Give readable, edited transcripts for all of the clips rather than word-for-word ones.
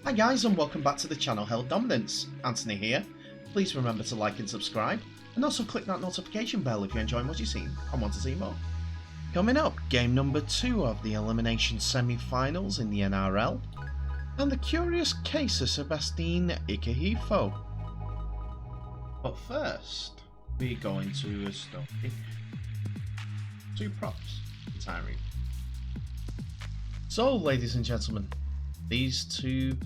Hi guys and welcome back to the channel Held Dominance. Anthony here. Please remember to like and subscribe and also click that notification bell if you're enjoying what you've seen and want to see more. Coming up, game number 2 of the elimination semi-finals in the NRL and the curious case of Sebastian Ikehefo. But first, we go into a story. 2 props retiring. So ladies and gentlemen, these 2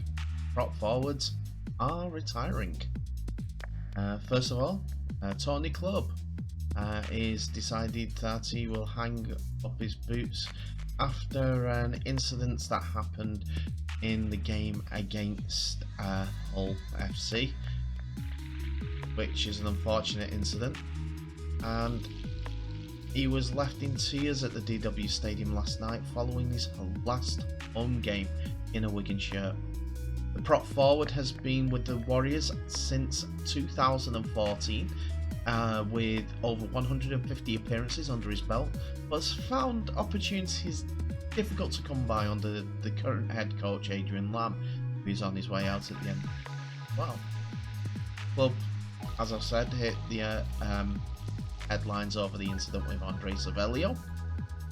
prop forwards are retiring. First of all, Tony Clubb is decided that he will hang up his boots after an incident that happened in the game against Hull FC, which is an unfortunate incident, and he was left in tears at the DW Stadium last night following his last home game in a Wigan shirt. The prop forward has been with the Warriors since 2014 with over 150 appearances under his belt, but has found opportunities difficult to come by under the current head coach Adrian Lamb, who's on his way out at the end. Well, Clubb, as I've said, hit the headlines over the incident with Andre Savelio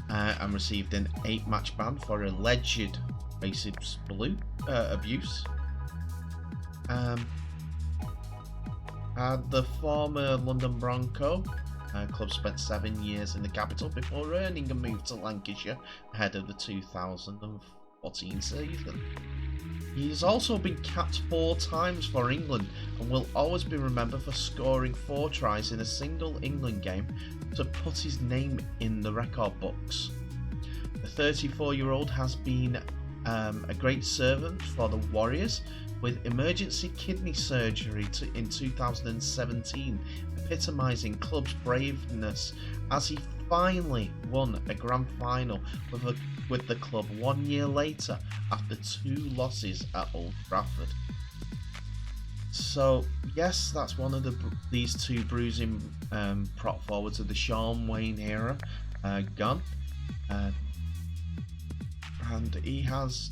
and received an 8-match ban for alleged racist abuse. The former London Bronco Clubb spent 7 years in the capital before earning a move to Lancashire ahead of the 2014 season. He has also been capped 4 times for England and will always be remembered for scoring 4 tries in a single England game to put his name in the record books. The 34-year-old has been a great servant for the Warriors, with emergency kidney surgery in 2017 epitomising Clubb's braveness as he finally won a grand final with the club 1 year later after 2 losses at Old Trafford. So yes, that's one of these 2 bruising prop forwards of the Sean Wayne era gone, and he has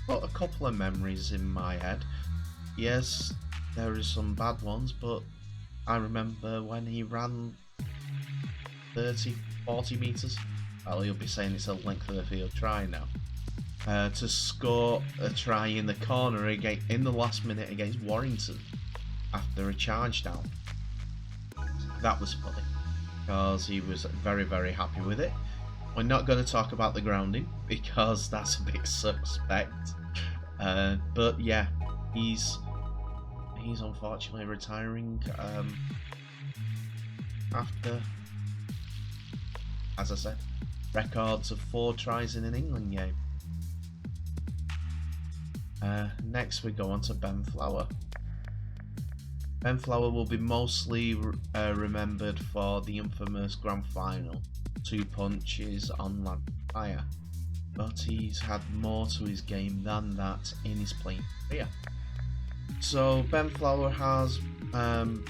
put a couple of memories in my head. Yes, there is some bad ones, but I remember when he ran 30-40 metres, well, he'll be saying it's a length of the field try now, to score a try in the corner in the last minute against Warrington after a charge down. That was funny because he was very, very happy with it. We're not going to talk about the grounding because that's a bit suspect, but yeah, he's unfortunately retiring after, as I said, records of 4 tries in an England game. Next we go on to Ben Flower. Ben Flower will be mostly remembered for the infamous grand final 2 punches on Lancashire, but he's had more to his game than that in his playing career. So Ben Flower has been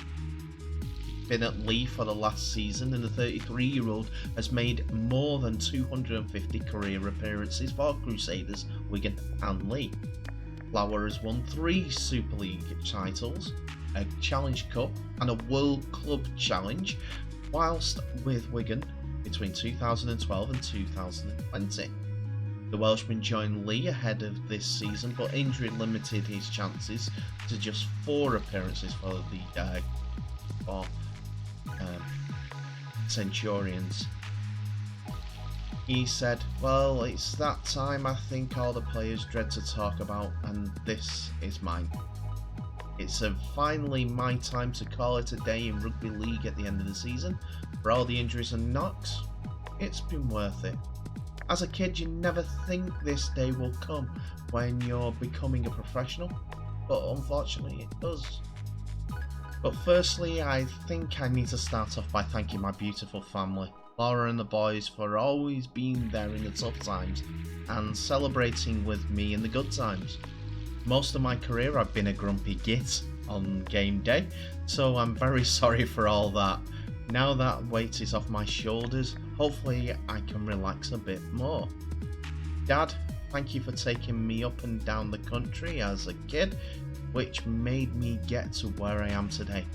at Leigh for the last season, and the 33-year-old has made more than 250 career appearances for Crusaders, Wigan and Leigh. Flower has won 3 Super League titles, a Challenge Cup and a World Club Challenge whilst with Wigan between 2012 and 2020. The Welshman joined Leigh ahead of this season, but injury limited his chances to just 4 appearances for the Centurions. He said, "Well, it's that time I think all the players dread to talk about, and this is mine. It's finally my time to call it a day in rugby league at the end of the season. For all the injuries and knocks, it's been worth it. As a kid, you never think this day will come when you're becoming a professional, but unfortunately it does. But firstly, I think I need to start off by thanking my beautiful family, Laura and the boys, for always being there in the tough times and celebrating with me in the good times. Most of my career I've been a grumpy git on game day, so I'm very sorry for all that. Now that weight is off my shoulders, hopefully I can relax a bit more. Dad, thank you for taking me up and down the country as a kid, which made me get to where I am today.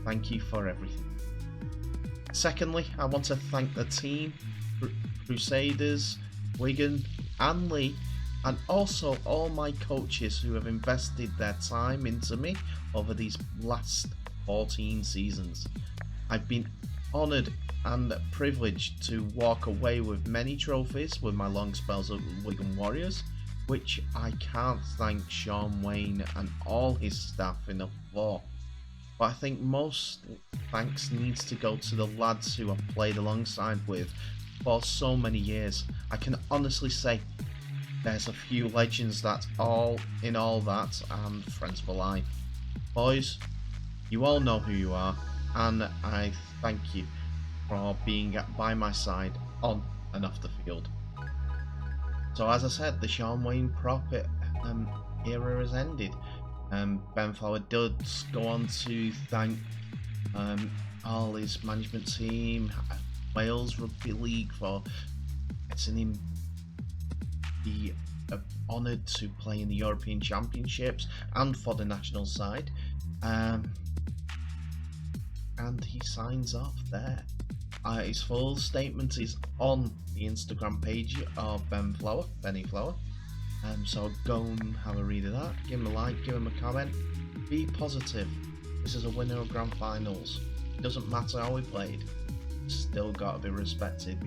Thank you for everything. Secondly, I want to thank the team, Crusaders, Wigan and Lee, and also all my coaches who have invested their time into me over these last 14 seasons. I've been honoured and privileged to walk away with many trophies with my long spells at Wigan Warriors, which I can't thank Sean Wayne and all his staff enough for. But I think most thanks needs to go to the lads who I've played alongside with for so many years. I can honestly say there's a few legends that all in all that and friends for life. Boys, you all know who you are, and I thank you for being by my side on and off the field. So as I said, the Sean Wayne Prophet era has ended. Ben Flower does go on to thank all his management team, Wales Rugby League, for letting him be honoured to play in the European Championships and for the national side. And he signs off there. His full statement is on the Instagram page of Benny Flower. So go and have a read of that. Give him a like, give him a comment. Be positive. This is a winner of Grand Finals. It doesn't matter how we played. Still got to be respected.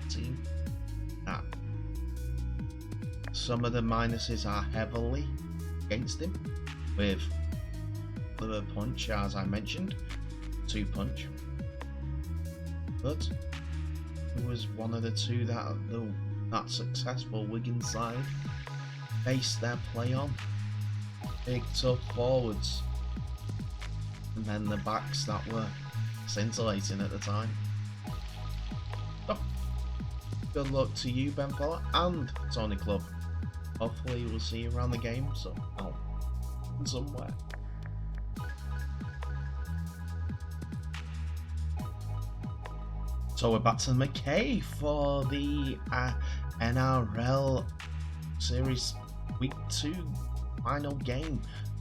Team. Some of the minuses are heavily against him, with the punch, as I mentioned, 2 punch. But it was one of the two that successful Wigan side based their play on. Big tough forwards, and then the backs that were scintillating at the time. So, good luck to you, Ben Flower, and Tony Club. Hopefully we'll see you around the game somewhere. So we're back to McKay for the NRL Series Week 2 final game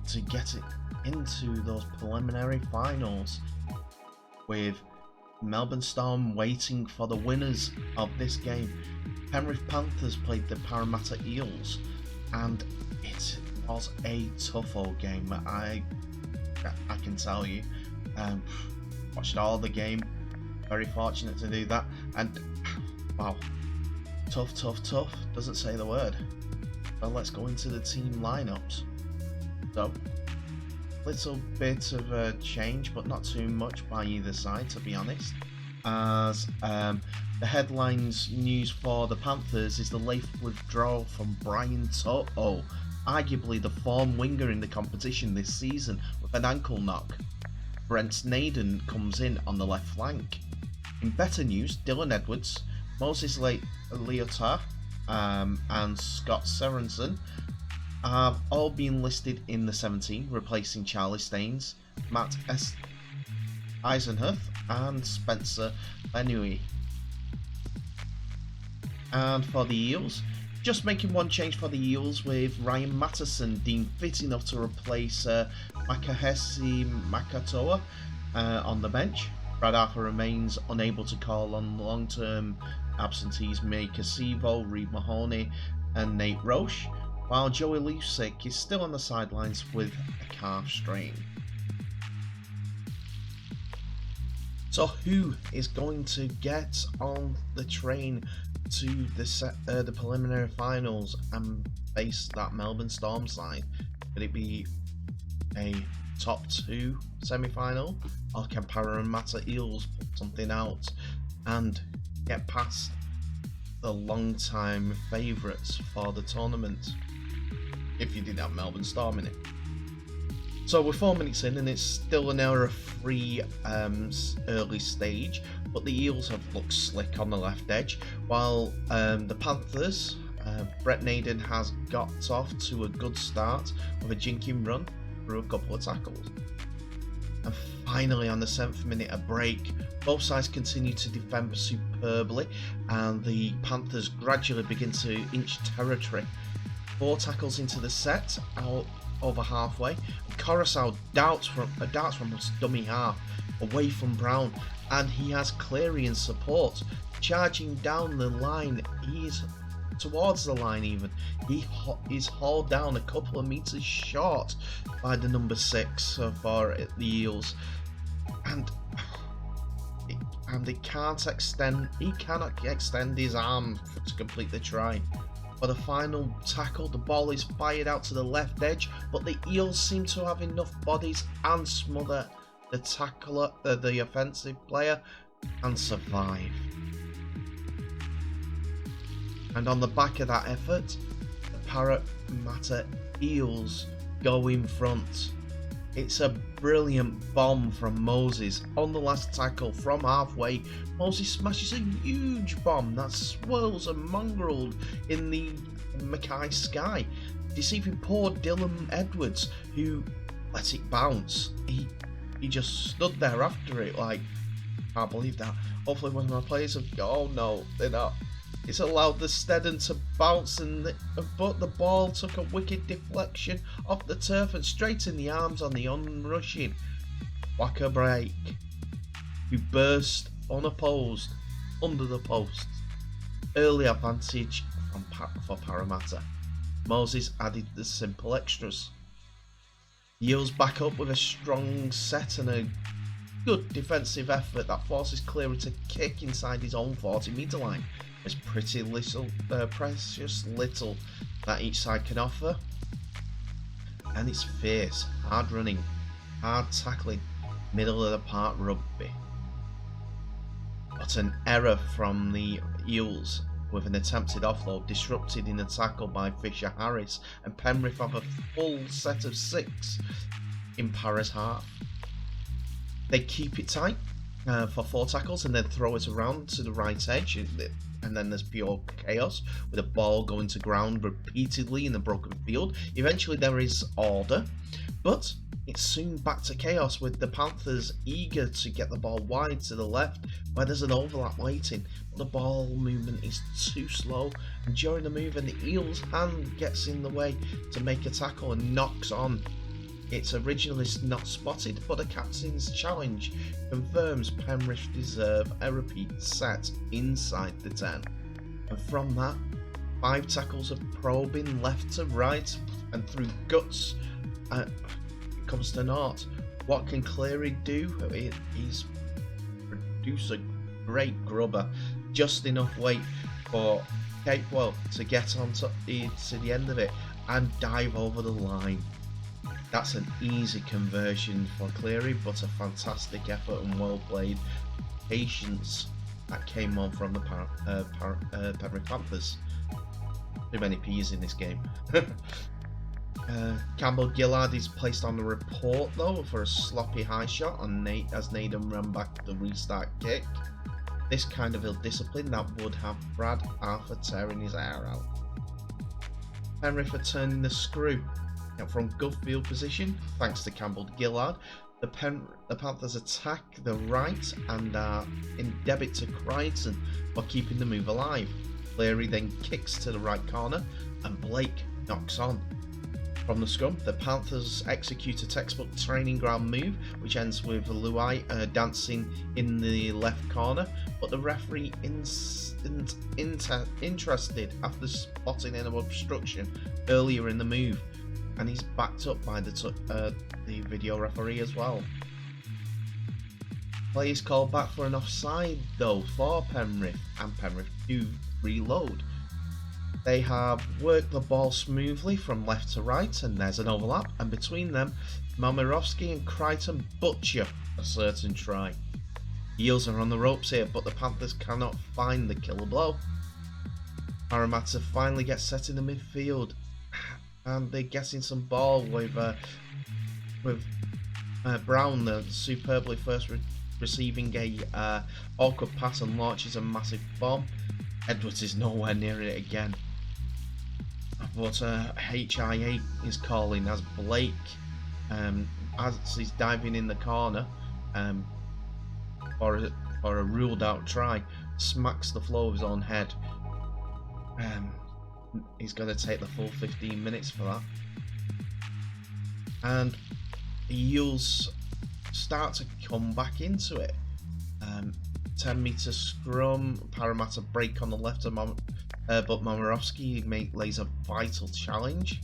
to get it into those preliminary finals, with Melbourne Storm waiting for the winners of this game. Penrith Panthers played the Parramatta Eels, and it was a tough old game. I can tell you. Watched all the game. Very fortunate to do that, and wow, tough. Doesn't say the word. Well, let's go into the team lineups. So, little bit of a change, but not too much by either side, to be honest. As the headlines news for the Panthers is the late withdrawal from Brian To'o, arguably the form winger in the competition this season, with an ankle knock. Brent Naden comes in on the left flank. In better news, Dylan Edwards, Moses Leota, and Scott Sorensen have all been listed in the 17, replacing Charlie Staines, Matt Eisenhuth, and Spencer Benui. And for the Eels, just making one change for the Eels, with Ryan Matterson deemed fit enough to replace Makahesi Makatoa on the bench. Brad Arthur remains unable to call on long-term absentees May Casivo, Reid Mahoney and Nate Roche, while Joey Lusick is still on the sidelines with a calf strain. So who is going to get on the train to the preliminary finals and face that Melbourne Storm side? Could it be a top 2 semi-final, or can Parramatta Eels put something out and get past the long-time favourites for the tournament, if you did have Melbourne Storm in it? So we're 4 minutes in and it's still an error-free early stage, but the Eels have looked slick on the left edge, while the Panthers, Brett Naden has got off to a good start with a jinking run through a couple of tackles. And finally on the 7th minute, a break Both sides continue to defend superbly, and the Panthers gradually begin to inch territory. 4 tackles into the set, out over halfway. And Coruscant darts from his dummy half, away from Brown, and he has Cleary in support. Charging down the line, he's towards the line even. He is hauled down a couple of meters short by the number 6 for the Eels. And he cannot extend his arm to complete the try. For the final tackle, the ball is fired out to the left edge, but the Eels seem to have enough bodies and smother the tackler, the offensive player, and survive. And on the back of that effort, the Parramatta Eels go in front. It's a brilliant bomb from Moses on the last tackle from halfway. Moses smashes a huge bomb that swirls and mongreled in the Mackay sky, deceiving poor Dylan Edwards, who let it bounce. He just stood there after it like, can't believe that. Hopefully one of my players have oh no, they're not. It's allowed the Steadon to bounce, but the ball took a wicked deflection off the turf and straight in the arms on the onrushing Waka Break, who burst unopposed under the post. Early advantage for Parramatta. Moses added the simple extras. The Eels back up with a strong set and a good defensive effort that forces Cleary to kick inside his own 40-metre line. There's precious little that each side can offer, and it's fierce, hard running, hard tackling, middle of the park rugby. But an error from the Eels with an attempted offload disrupted in a tackle by Fisher Harris, and Penrith have a full set of 6 in Para's half. They keep it tight for 4 tackles and then throw it around to the right edge, and then there's pure chaos with a ball going to ground repeatedly in the broken field. Eventually there is order, but it's soon back to chaos with the Panthers eager to get the ball wide to the left where there's an overlap waiting, but the ball movement is too slow, and during the move the Eels' hand gets in the way to make a tackle and knocks on. It's originally not spotted, but the captain's challenge confirms Penrith deserve a repeat set inside the 10. And from that, 5 tackles of probing left to right and through guts, it comes to naught. What can Cleary do? He's produced a great grubber, just enough weight for Capewell to get onto to the end of it and dive over the line. That's an easy conversion for Cleary, but a fantastic effort and well played patience that came on from the Penrith Panthers. Too many P's in this game. Campbell Gillard is placed on the report though for a sloppy high shot on Nate as Naden ran back the restart kick. This kind of ill-discipline that would have Brad Arthur tearing his hair out. Penrith are turning the screw. From good field position, thanks to Campbell Gillard, the Panthers attack the right and are in debit to Crichton for keeping the move alive. Cleary then kicks to the right corner and Blake knocks on. From the scrum, the Panthers execute a textbook training ground move, which ends with Luai dancing in the left corner, but the referee isn't interested after spotting an obstruction earlier in the move, and he's backed up by the video referee as well. Play is called back for an offside though for Penrith, and Penrith do reload. They have worked the ball smoothly from left to right, and there's an overlap, and between them, Malmirovski and Crichton butcher a certain try. Eels are on the ropes here, but the Panthers cannot find the killer blow. Parramatta finally gets set in the midfield, and they're getting some ball with Brown superbly first receiving a awkward pass and launches a massive bomb. Edwards is nowhere near it again. But HIA is calling as Blake, as he's diving in the corner for or a ruled out try, smacks the floor of his own head. He's going to take the full 15 minutes for that. And the Eels start to come back into it. 10-meter scrum, Parramatta break on the left of but Momorowski lays a vital challenge,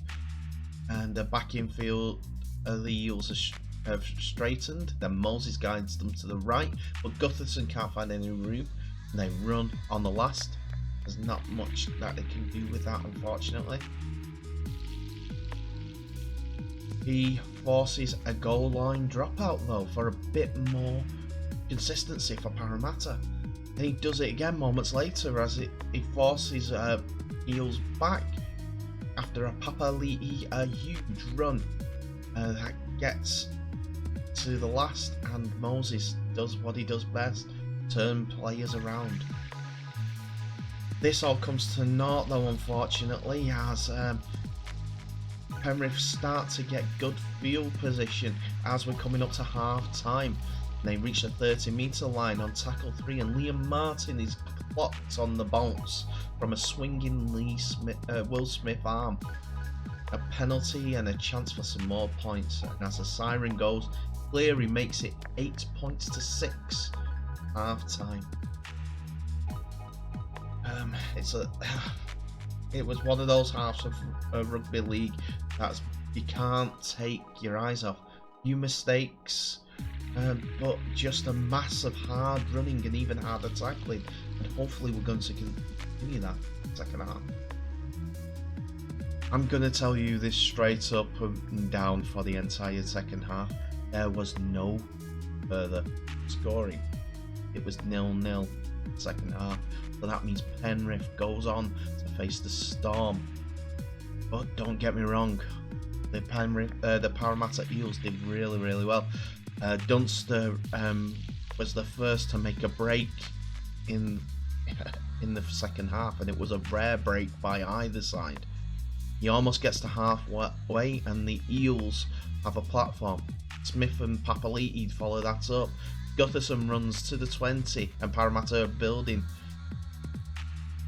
and the back infield the Eels have straightened. Then Moses guides them to the right, but Gutherson can't find any room, and they run on the last. There's not much that they can do with that, unfortunately. He forces a goal line dropout though for a bit more consistency for Parramatta, and he does it again moments later as he forces Eels back after a Papali'i a huge run that gets to the last, and Moses does what he does best, turn players around. This all comes to naught though, unfortunately, as Penrith start to get good field position as we're coming up to half time. They reach the 30-meter line on tackle 3, and Liam Martin is clocked on the bounce from a swinging Will Smith arm. A penalty and a chance for some more points, and as the siren goes, Cleary makes it 8 points to 6 half time. It was one of those halves of rugby league that you can't take your eyes off. Few mistakes, but just a massive hard running and even harder tackling, and hopefully we're going to continue that second half. I'm going to tell you this straight up and down for the entire second half. There was no further scoring. It was 0-0 second half, so that means Penrith goes on to face the Storm. But don't get me wrong, the Parramatta Eels did really well. Dunster was the first to make a break in the second half, and it was a rare break by either side. He almost gets to halfway, and the Eels have a platform. Smith and Papali'i follow that up. Gutherson runs to the 20, and Parramatta are building.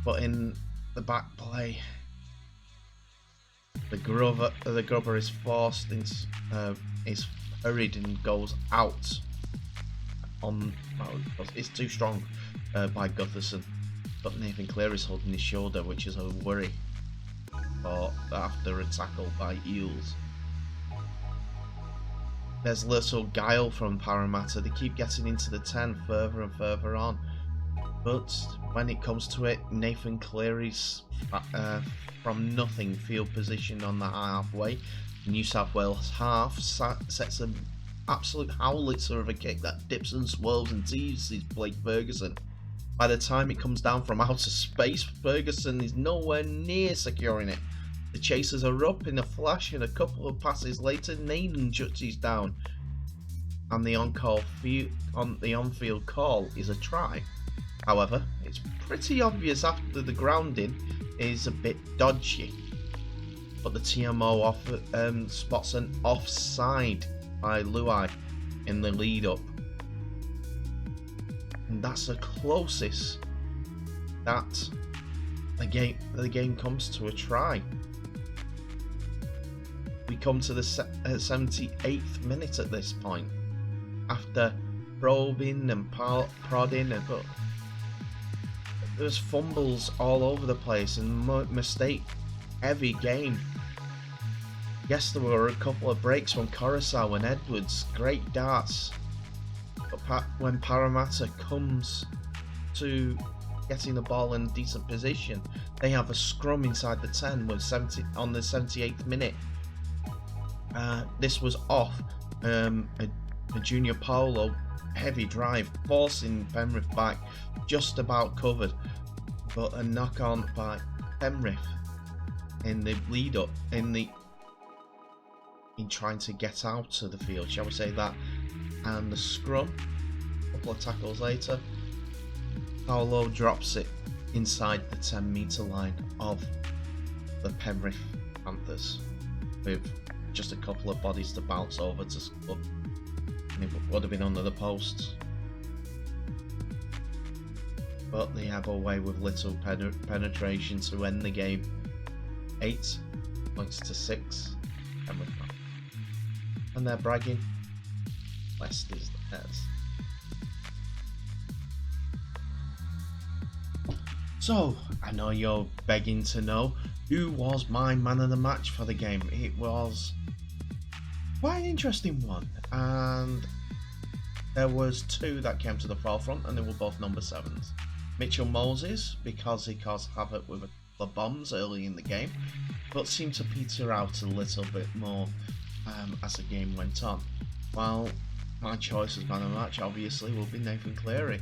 But in the back play, the grubber is forced is hurried and goes out. It's too strong by Gutherson, but Nathan Cleary is holding his shoulder, which is a worry after a tackle by Eels. There's little guile from Parramatta. They keep getting into the 10 further and further on, but when it comes to it, Nathan Cleary's from nothing field position on the halfway. New South Wales half sets an absolute howitzer of a kick that dips and swirls and teases Blake Ferguson. By the time it comes down from outer space, Ferguson is nowhere near securing it. The chasers are up in a flash, and a couple of passes later, Naden touches down, and the on-field call is a try. However, it's pretty obvious after the grounding is a bit dodgy, but the TMO spots an offside by Luai in the lead-up, and that's the closest that the game comes to a try. We come to the 78th minute at this point. After probing and prodding, but there's fumbles all over the place and mistake-heavy game. Yes, there were a couple of breaks from Coruscant and Edwards, great darts. But when Parramatta comes to getting the ball in decent position, they have a scrum inside the 10 on the 78th minute. This was off a Junior Paulo heavy drive, forcing Penrith back, just about covered, but a knock on by Penrith in the lead up in trying to get out of the field, shall we say that. And the scrum, a couple of tackles later, Paulo drops it inside the 10-meter line of the Penrith Panthers with just a couple of bodies to bounce over to score, and it would have been under the post. but they have a way with little penetration to end the game. 8 points to 6, and they're bragging. Leicester's theirs. So, I know you're begging to know who was my man of the match for the game. It was quite an interesting one, and there was 2 that came to the forefront, and they were both number 7s. Mitchell Moses, because he caused havoc with a couple of bombs early in the game, but seemed to peter out a little bit more as the game went on. While my choice as man of the match obviously will be Nathan Cleary,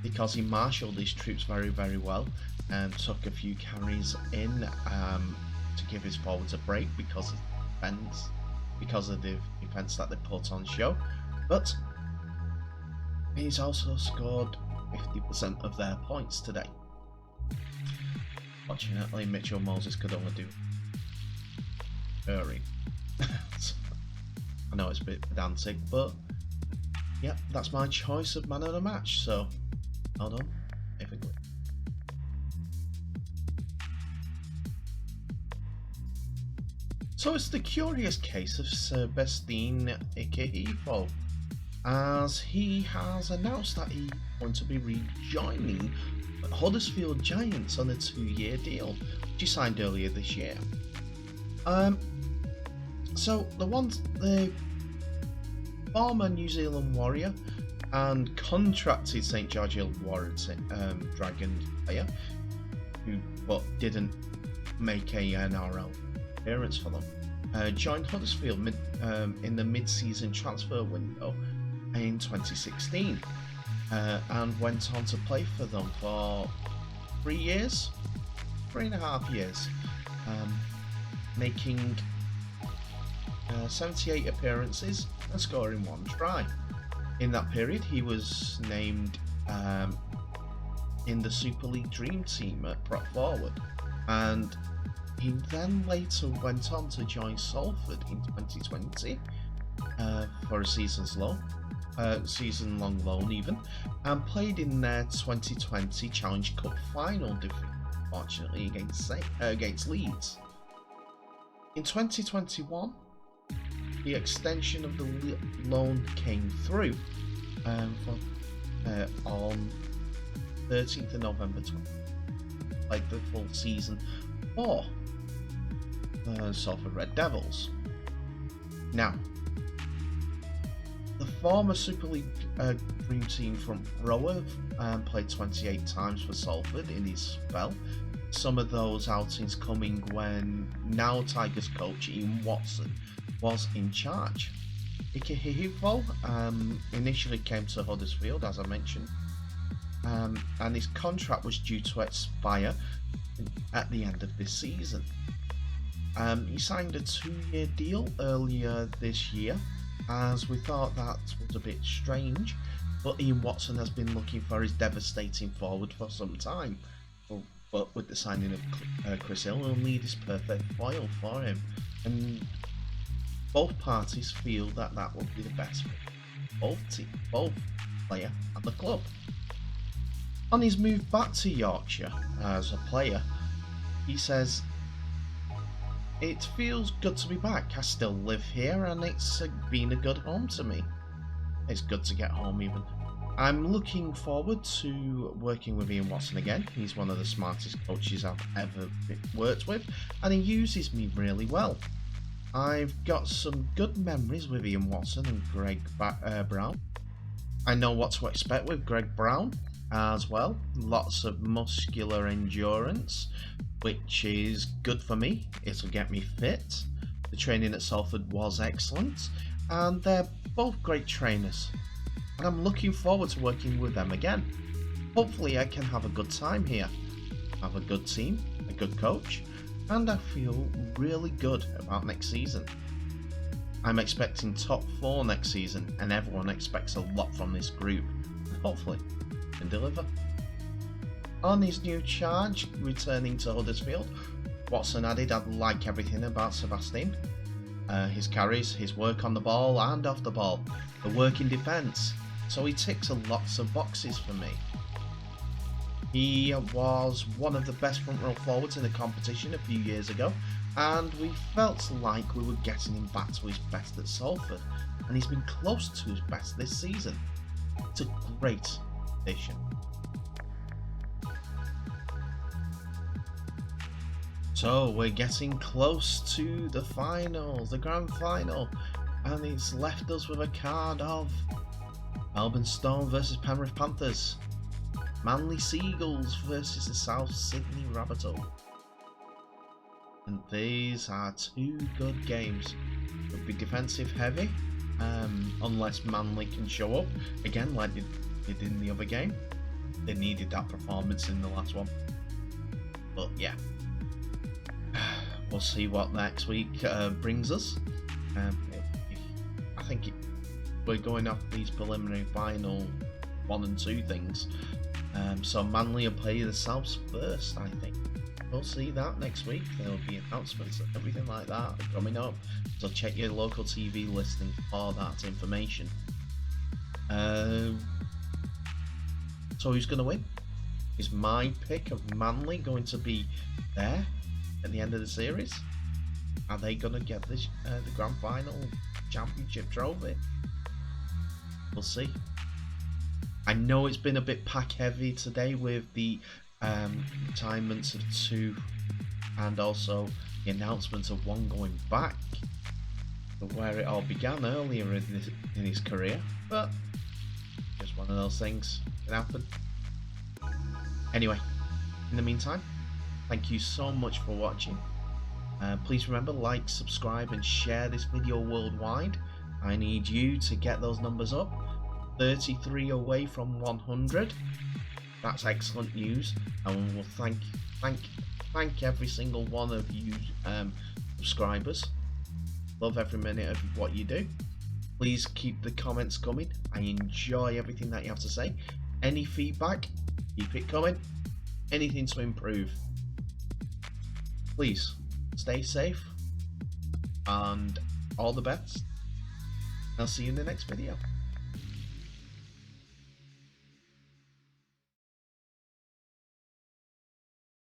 because he marshalled his troops very, very well and took a few carries in to give his forwards a break because of the defence that they put on show. But he's also scored 50% of their points today. Fortunately, Mitchell Moses could only do Curry. I know it's a bit pedantic, but yeah, that's my choice of man of the match. So, well done, Nathan Cleary. So it's the curious case of Sebastian Ikehefo, as he has announced that he's going to be rejoining Huddersfield Giants on a 2-year deal, which he signed earlier this year. So the former New Zealand Warrior and contracted St George Illawarra Dragons player, who but didn't make a NRL appearance for them, joined Huddersfield in the mid-season transfer window in 2016, and went on to play for them for 3.5 years, making 78 appearances and scoring 1 try. In that period, he was named in the Super League Dream Team at prop forward, and he then later went on to join Salford in 2020 for a season-long loan even, and played in their 2020 Challenge Cup final defeat, unfortunately against Leeds. In 2021, the extension of the loan came through on 13th of November 2020, like the full season for Salford Red Devils. Now, the former Super League Dream Team front rower played 28 times for Salford in his spell, some of those outings coming when now Tigers coach Ian Watson was in charge. Ikehefo initially came to Huddersfield, as I mentioned, and his contract was due to expire at the end of this season. He signed a 2-year deal earlier this year, as we thought that was a bit strange, but Ian Watson has been looking for his devastating forward for some time. But with the signing of Chris Hill, he'll need his perfect foil for him, and both parties feel that that will be the best for both player and the club. On his move back to Yorkshire as a player, he says, "It feels good to be back. I still live here and it's been a good home to me. It's good to get home even. I'm looking forward to working with Ian Watson again. He's one of the smartest coaches I've ever worked with, and he uses me really well. I've got some good memories with Ian Watson and Greg Brown. I know what to expect with Greg Brown as well. Lots of muscular endurance, which is good for me. It'll get me fit. The training at Salford was excellent, and they're both great trainers. And I'm looking forward to working with them again. Hopefully I can have a good time here. Have a good team, a good coach, and I feel really good about next season. I'm expecting top 4 next season, and everyone expects a lot from this group, and hopefully can deliver." On his new charge, returning to Huddersfield, Watson added, "I like everything about Sebastian. His carries, his work on the ball and off the ball, the work in defence. So he ticks lots of boxes for me. He was one of the best front row forwards in the competition a few years ago, and we felt like we were getting him back to his best at Salford, and he's been close to his best this season. It's a great addition. So we're getting close to the finals, the grand final, and it's left us with a card of Melbourne Storm versus Penrith Panthers, Manly Seagulls versus the South Sydney Rabbitohs. And these are two good games. It'll be defensive heavy, unless Manly can show up again like they did in the other game. They needed that performance in the last one. But yeah, we'll see what next week brings us. I think we're going off these preliminary final 1 and 2 things. So Manly will play the Souths first, I think. We'll see that next week. There'll be announcements and everything like that coming up. So check your local TV listing for that information. So who's going to win? Is my pick of Manly going to be there at the end of the series? Are they going to get this, the grand final championship trophy? We'll see. I know it's been a bit pack heavy today with the retirements of 2 and also the announcement of 1 going back to where it all began earlier in his career, but just one of those things can happen. Anyway, in the meantime, thank you so much for watching. Please remember, like, subscribe and share this video worldwide. I need you to get those numbers up. 33 away from 100. That's excellent news, and we'll thank every single one of you subscribers. Love every minute of what you do. Please keep the comments coming. I enjoy everything that you have to say. Any feedback, keep it coming. Anything to improve. Please stay safe and all the best. I'll see you in the next video.